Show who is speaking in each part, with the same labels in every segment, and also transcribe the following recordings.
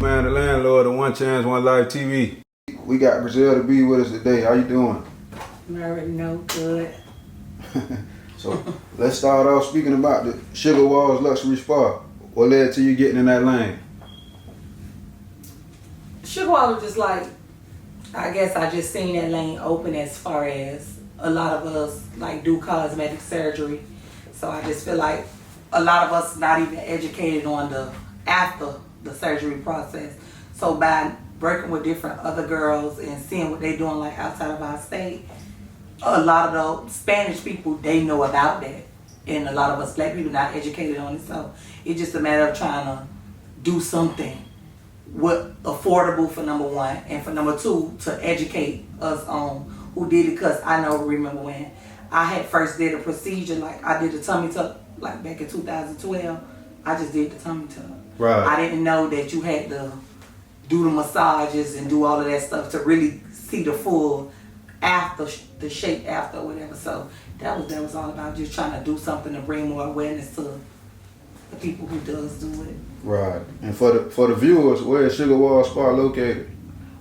Speaker 1: Man, the landlord of One Chance, One Life TV. We got Griselda Bee with us today. How you doing?
Speaker 2: I already know, good.
Speaker 1: So let's start off speaking about the Sugar Walls Luxury Spa. What led to you getting in that lane?
Speaker 2: Sugar Wall was just like, I guess I just seen that lane open as far as a lot of us like do cosmetic surgery. So I just feel like a lot of us not even educated on the after the surgery process. So by working with different other girls and seeing what they doing like outside of our state, a lot of the Spanish people, they know about that. And a lot of us black people not educated on it. So it's just a matter of trying to do something what affordable for number one, and for number two, to educate us on who did it. Because I remember when I had first did a procedure, like I did the tummy tuck, like back in 2012, I just did the tummy tuck.
Speaker 1: Right.
Speaker 2: I didn't know that you had to do the massages and do all of that stuff to really see the full after, the shape after or whatever. So that was all about just trying to do something to bring more awareness to the people who does do it.
Speaker 1: Right. And for the viewers, where is Sugar Walls Spa located?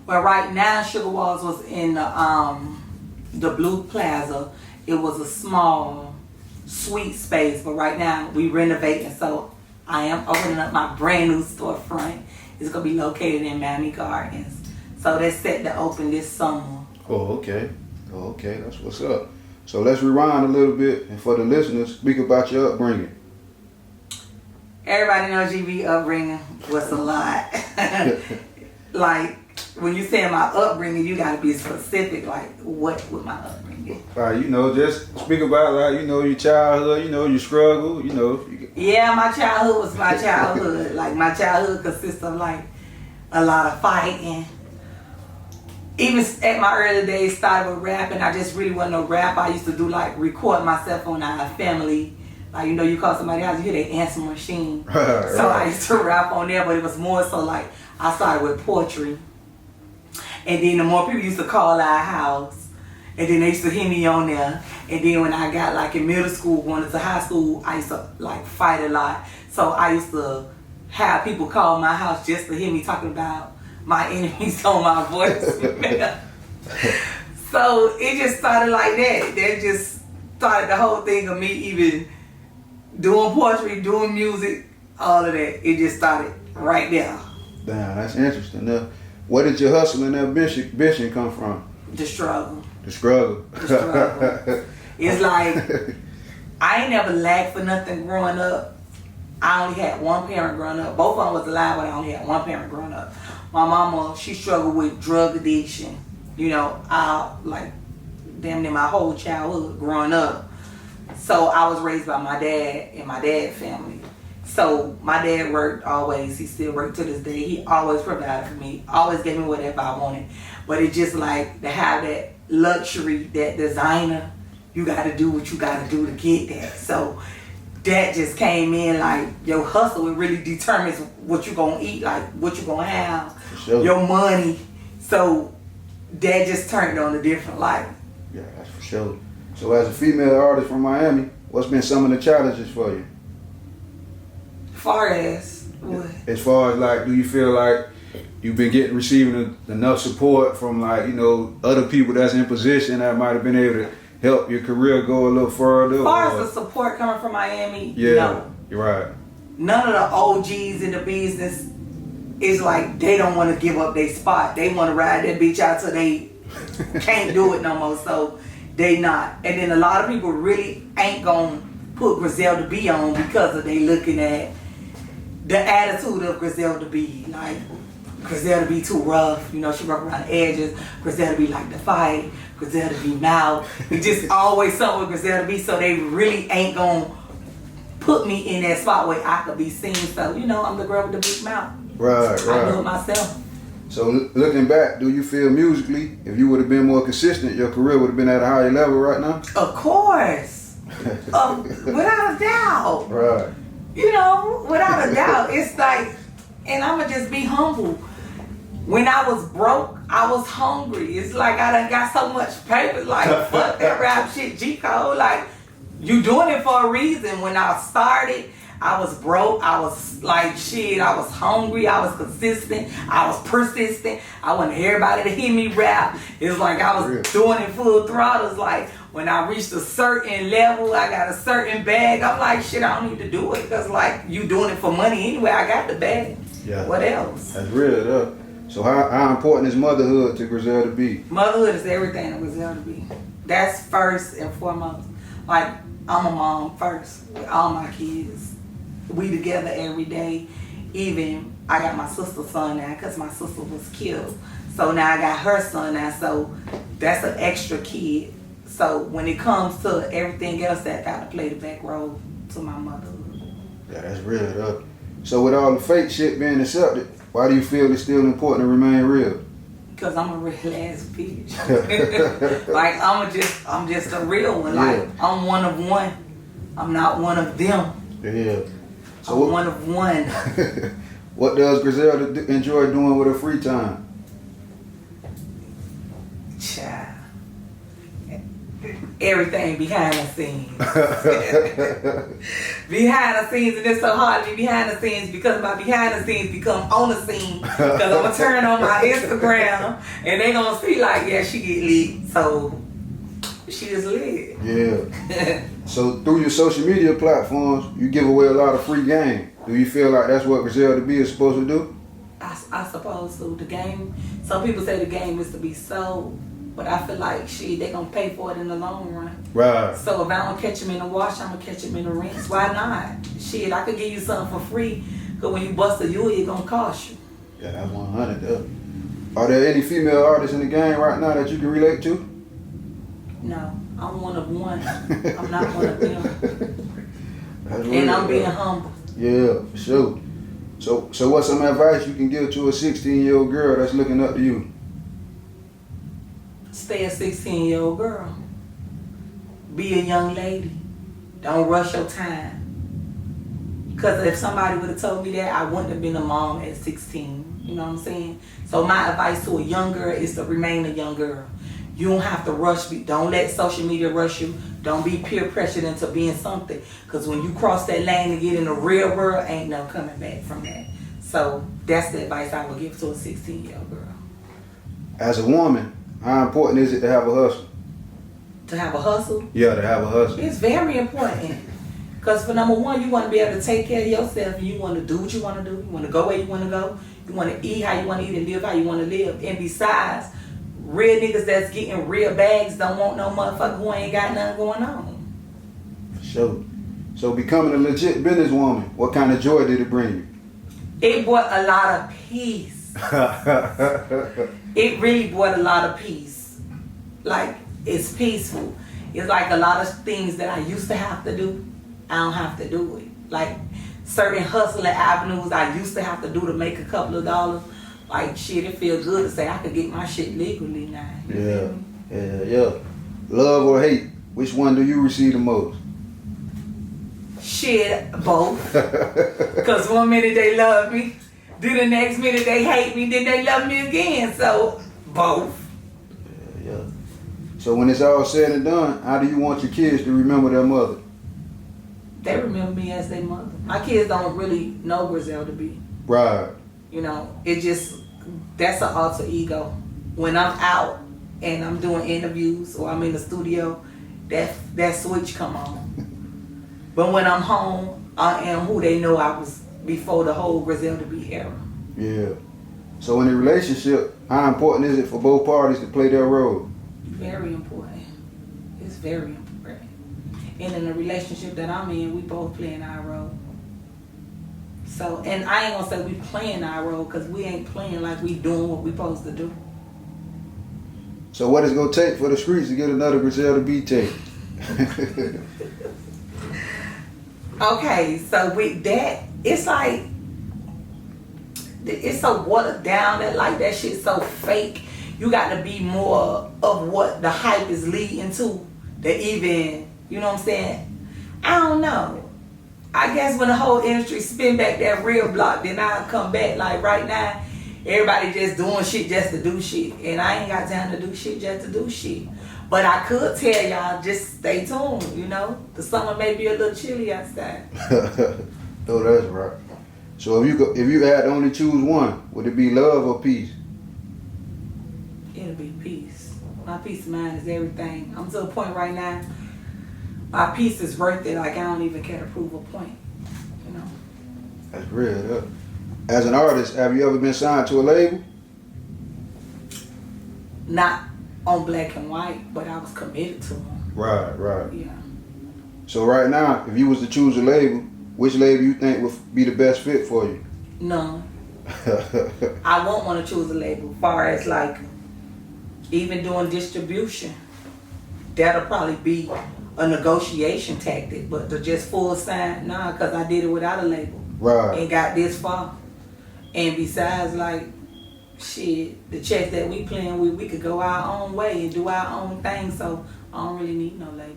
Speaker 2: Well, right now Sugar Walls was in the Blue Plaza. It was a small, sweet space, but right now we renovating, so I am opening up my brand new storefront. It's gonna be located in Miami Gardens. So that's set to open this summer.
Speaker 1: Oh, okay. Oh, okay. That's what's up. So let's rewind a little bit, and for the listeners, speak about your upbringing.
Speaker 2: Everybody knows GB upbringing was a lot. Like, when you say my upbringing, you gotta be specific, like what with my upbringing.
Speaker 1: Just speak about your childhood, your struggle,
Speaker 2: Yeah, my childhood was my childhood. Like, my childhood consists of like a lot of fighting. Even at my early days, started with rapping. I just really wasn't a rapper. I used to do like record myself on our family. Like, you call somebody else, you hear their answer machine.
Speaker 1: Right.
Speaker 2: So I used to rap on there, but it was more so like I started with poetry. And then the more people used to call our house, and then they used to hear me on there. And then when I got like in middle school, going into high school, I used to like fight a lot. So I used to have people call my house just to hear me talking about my enemies on my voice. So it just started like that. That just started the whole thing of me even doing poetry, doing music, all of that. It just started right there.
Speaker 1: Damn, that's interesting. Now, where did your hustle and ambition come from?
Speaker 2: The struggle.
Speaker 1: The struggle.
Speaker 2: The struggle. It's like, I ain't never lacked for nothing growing up. I only had one parent growing up. Both of them was alive, but I only had one parent growing up. My mama, she struggled with drug addiction. I like damn near my whole childhood growing up. So I was raised by my dad and my dad's family. So my dad worked always. He still worked to this day. He always provided for me. Always gave me whatever I wanted. But it's just like to have that luxury, that designer, you got to do what you got to do to get that. So that just came in like your hustle. It really determines what you going to eat, like what you going to have,
Speaker 1: sure.
Speaker 2: Your money. So that just turned on a different light.
Speaker 1: Yeah, that's for sure. So as a female artist from Miami, what's been some of the challenges for you?
Speaker 2: Far as what?
Speaker 1: As far as like, do you feel like you've been receiving enough support from like, other people that's in position that might have been able to help your career go a little further?
Speaker 2: As far as the support coming from Miami,
Speaker 1: yeah,
Speaker 2: no.
Speaker 1: You're right.
Speaker 2: None of the OGs in the business is like, they don't want to give up their spot. They want to ride that bitch out till they can't do it no more. So they not. And then a lot of people really ain't gonna put Griselda Bee on because of they looking at the attitude of Griselda Bee. Like, Griselda Bee too rough. She rough around the edges. Griselda Bee like to fight. Griselda Bee mouth. It's just always something with Griselda Bee. So they really ain't gonna put me in that spot where I could be seen. So, I'm the girl with the big mouth.
Speaker 1: Right.
Speaker 2: I do it myself.
Speaker 1: So looking back, do you feel musically, if you would have been more consistent, your career would have been at a higher level right now?
Speaker 2: Of course. Without a doubt.
Speaker 1: Right.
Speaker 2: Without a doubt. It's like, and I'ma just be humble. When I was broke, I was hungry. It's like I done got so much paper, like, fuck that rap shit, G-Code. Like, you doing it for a reason. When I started, I was broke. I was like shit. I was hungry. I was consistent. I was persistent. I wanted everybody to hear me rap. It's like I was doing it full throttle. It's like when I reached a certain level, I got a certain bag. I'm like, shit, I don't need to do it because like you doing it for money anyway. I got the bag. Yeah. What else?
Speaker 1: That's real, though. So how important is motherhood to Griselda Bee?
Speaker 2: Motherhood is everything to Griselda Bee. That's first and foremost. Like, I'm a mom first with all my kids. We together every day. Even I got my sister's son now because my sister was killed. So now I got her son now. So that's an extra kid. So when it comes to everything else, that got to play the back role to my motherhood.
Speaker 1: Yeah, that's real, though. So with all the fake shit being accepted, why do you feel it's still important to remain real?
Speaker 2: Because I'm a real ass bitch. Like I'm just a real one. Like I'm one of one. I'm not one of them.
Speaker 1: Yeah.
Speaker 2: So I'm one of one.
Speaker 1: What does Griselda enjoy doing with her free time?
Speaker 2: Child. Everything behind the scenes. Behind the scenes, and it's so hard to be behind the scenes because my behind the scenes become on the scene. Because I'm going to turn on my Instagram and they going to see like, yeah, she get lit. So she just lit.
Speaker 1: Yeah. So through your social media platforms, you give away a lot of free game. Do you feel like that's what Griselda Bee is supposed to do?
Speaker 2: I suppose so. The game, some people say the game is to be sold. But I feel like, shit, they gonna pay for it in the long run.
Speaker 1: Right.
Speaker 2: So if I don't catch them in the wash, I'm gonna catch them in the rinse. Why not? Shit, I could give you something for free. Cause when you bust a U, it gonna cost you.
Speaker 1: Yeah, that's 100 though. Are there any female artists in the game right now that you can relate to?
Speaker 2: No, I'm one of one. I'm not one of them.
Speaker 1: That's
Speaker 2: and
Speaker 1: real,
Speaker 2: I'm being humble.
Speaker 1: Yeah, for sure. So what's some advice you can give to a 16-year-old girl that's looking up to you?
Speaker 2: Stay a 16-year-old girl. Be a young lady. Don't rush your time. Because if somebody would have told me that, I wouldn't have been a mom at 16. You know what I'm saying? So my advice to a young girl is to remain a young girl. You don't have to rush. Don't let social media rush you. Don't be peer pressured into being something. Because when you cross that lane and get in the real world, ain't no coming back from that. So that's the advice I would give to a 16-year-old girl.
Speaker 1: As a woman, how important is it to have a hustle?
Speaker 2: To have a hustle?
Speaker 1: Yeah, to have a hustle.
Speaker 2: It's very important. Because for number one, you want to be able to take care of yourself and you want to do what you want to do. You want to go where you want to go. You want to eat how you want to eat and live how you want to live. And besides, real niggas that's getting real bags don't want no motherfucker who ain't got nothing going on.
Speaker 1: For sure. So becoming a legit businesswoman, what kind of joy did it bring you?
Speaker 2: It brought a lot of peace. It really brought a lot of peace. Like, it's peaceful. It's like a lot of things that I used to have to do, I don't have to do it. Like, certain hustling avenues I used to have to do to make a couple of dollars. Like, shit, it feels good to say I could get my shit legally now.
Speaker 1: Yeah. Love or hate, which one do you receive the most?
Speaker 2: Shit, both. Because one minute they love me, then the next minute they hate me, then they love me again. So, both.
Speaker 1: Yeah. So when it's all said and done, how do you want your kids to remember their mother?
Speaker 2: They remember me as their mother. My kids don't really know Griselda Bee.
Speaker 1: Right.
Speaker 2: You know, it just, that's an alter ego. When I'm out and I'm doing interviews or I'm in the studio, that switch come on. But when I'm home, I am who they know I was before the whole Griselda Bee era.
Speaker 1: Yeah. So in a relationship, how important is it for both parties to play their role?
Speaker 2: Very important. It's very important. And in the relationship that I'm in, we both playing our role. So, and I ain't gonna say we playing our role because we ain't playing like we doing what we supposed to do.
Speaker 1: So what is it gonna take for the streets to get another Griselda Bee tape?
Speaker 2: Okay, so with that, it's like, it's so watered down that like that shit's so fake. You got to be more of what the hype is leading to. That even, you know what I'm saying? I don't know. I guess when the whole industry spin back that real block, then I'll come back. Like right now, everybody just doing shit just to do shit. And I ain't got time to do shit just to do shit. But I could tell y'all, just stay tuned, you know? The summer may be a little chilly outside.
Speaker 1: Oh, that's right. So if you had to only choose one, would it be love or peace?
Speaker 2: It'll be peace. My peace of mind is everything. I'm to a point right now, my peace is worth it. Like, I don't even care to prove a point, you know.
Speaker 1: That's real. Yeah. As an artist, have you ever been signed to a label?
Speaker 2: Not on black and white, but I was committed to them.
Speaker 1: Right.
Speaker 2: Yeah.
Speaker 1: So right now, if you was to choose a label, which label you think would be the best fit for you?
Speaker 2: None. I won't want to choose a label. As far as like even doing distribution, that'll probably be a negotiation tactic. But to just full sign, nah, because I did it without a label.
Speaker 1: Right.
Speaker 2: And got this far. And besides, like, shit, the checks that we playing with, we could go our own way and do our own thing. So I don't really need no label.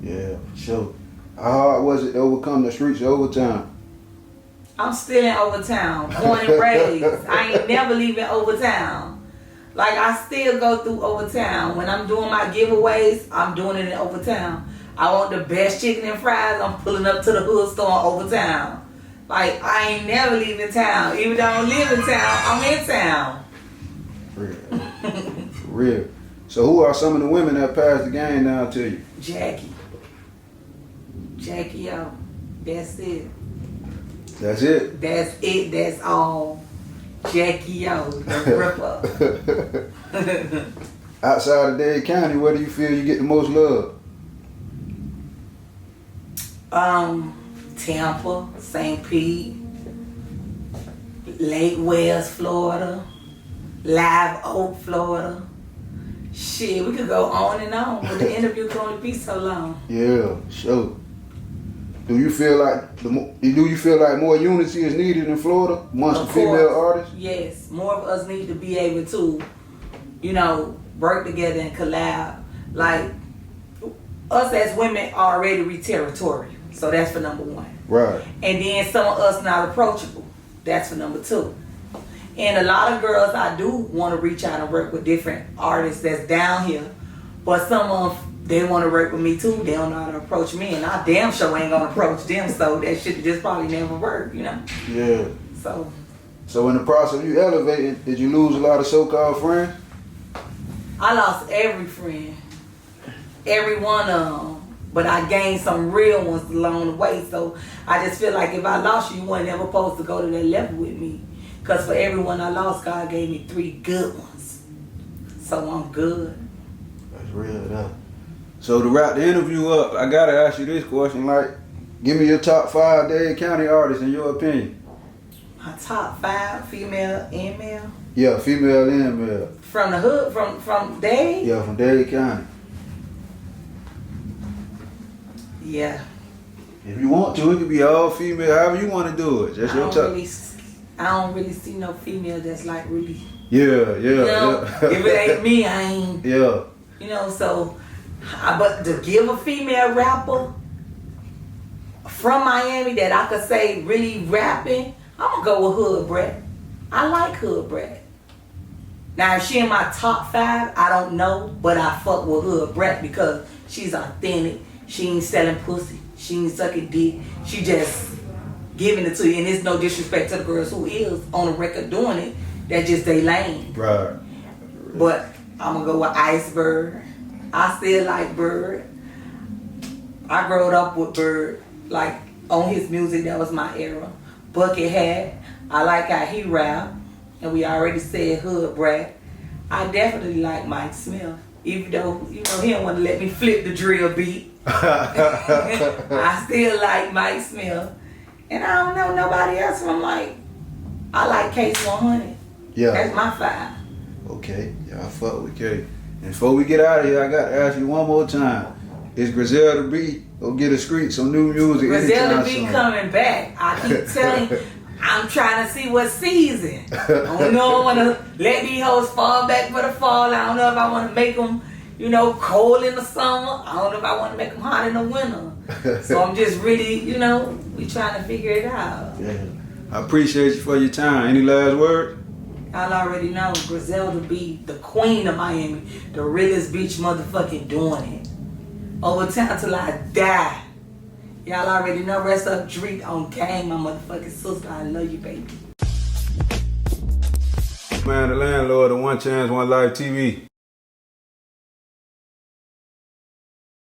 Speaker 1: Yeah, for sure. How hard was it to overcome the streets of Overtown?
Speaker 2: I'm still in Overtown, born and raised. I ain't never leaving Overtown. Like, I still go through Overtown. When I'm doing my giveaways, I'm doing it in Overtown. I want the best chicken and fries, I'm pulling up to the hood store in Overtown. Like, I ain't never leaving town. Even though I don't live in town, I'm in town.
Speaker 1: Real. Real. So who are some of the women that passed the game down to you?
Speaker 2: Jackie O. That's it.
Speaker 1: That's it?
Speaker 2: That's it. That's all. Jackie O. The ripper.
Speaker 1: Outside of Dade County, where do you feel you get the most love?
Speaker 2: Tampa, St. Pete, Lake Wales, Florida, Live Oak, Florida. Shit, we could go on and on, but the interview can only be so long.
Speaker 1: Yeah, sure. Do you feel like more unity is needed in Florida amongst the female artists?
Speaker 2: Yes, more of us need to be able to, you know, work together and collab. Like, us as women already territorial, so that's for number one.
Speaker 1: Right.
Speaker 2: And then some of us not approachable, that's for number two. And a lot of girls, I do want to reach out and work with different artists that's down here, but some of they want to work with me too. They don't know how to approach me, and I damn sure ain't gonna approach them. So that shit just probably never work, you know.
Speaker 1: Yeah.
Speaker 2: So
Speaker 1: in the process of you elevating, did you lose a lot of so-called friends?
Speaker 2: I lost every friend, every one of them, but I gained some real ones along the way. So I just feel like if I lost you, you weren't ever supposed to go to that level with me. Cause for everyone I lost, God gave me 3 good ones. So I'm good.
Speaker 1: That's real, though. So to wrap the interview up, I gotta ask you this question, like, give me your top 5 Dade County artists in your opinion.
Speaker 2: My top 5, female and male?
Speaker 1: Yeah, female and male.
Speaker 2: From the hood, from Dade?
Speaker 1: Yeah, from Dade County.
Speaker 2: Yeah.
Speaker 1: If you want to, it could be all female, however you want to do it. Just your top.
Speaker 2: I don't really see no female that's like really.
Speaker 1: Yeah.
Speaker 2: You know, if it ain't me, I ain't.
Speaker 1: Yeah.
Speaker 2: You know, so. But to give a female rapper from Miami that I could say really rapping, I'm gonna go with Hood Brat. I like Hood Brat. Now if she in my top 5, I don't know, but I fuck with Hood Brat because she's authentic. She ain't selling pussy. She ain't sucking dick. She just giving it to you, and it's no disrespect to the girls who is on the record doing it. That's just they lane.
Speaker 1: Right.
Speaker 2: But I'm gonna go with Iceberg. I still like Bird. I growed up with Bird, like on his music, that was my era. Bucket Hat, I like how he rap, and we already said Hood Brat. I definitely like Mike Smith, even though, you know, he don't want to let me flip the drill beat. I still like Mike Smith. And I don't know nobody else from like, I like Case 100.
Speaker 1: Yeah.
Speaker 2: That's my 5.
Speaker 1: Okay, yeah, I fuck with K. And before we get out of here, I got to ask you one more time. Is Griselda Bee go get a street, some new music?
Speaker 2: Griselda Bee coming back. I keep telling you, I'm trying to see what season. I don't know if I want to let these hoes fall back for the fall. I don't know if I want to make them, you know, cold in the summer. I don't know if I want to make them hot in the winter. So I'm just really, you know, we trying to figure it out.
Speaker 1: Yeah. I appreciate you for your time. Any last words?
Speaker 2: Y'all already know Griselda Bee, the queen of Miami, the realest bitch motherfucking doing it. Overtown till I die. Y'all already know. Rest up, drink on game, my motherfucking sister. I love you, baby.
Speaker 1: Man, the landlord of One Chance, One Life TV.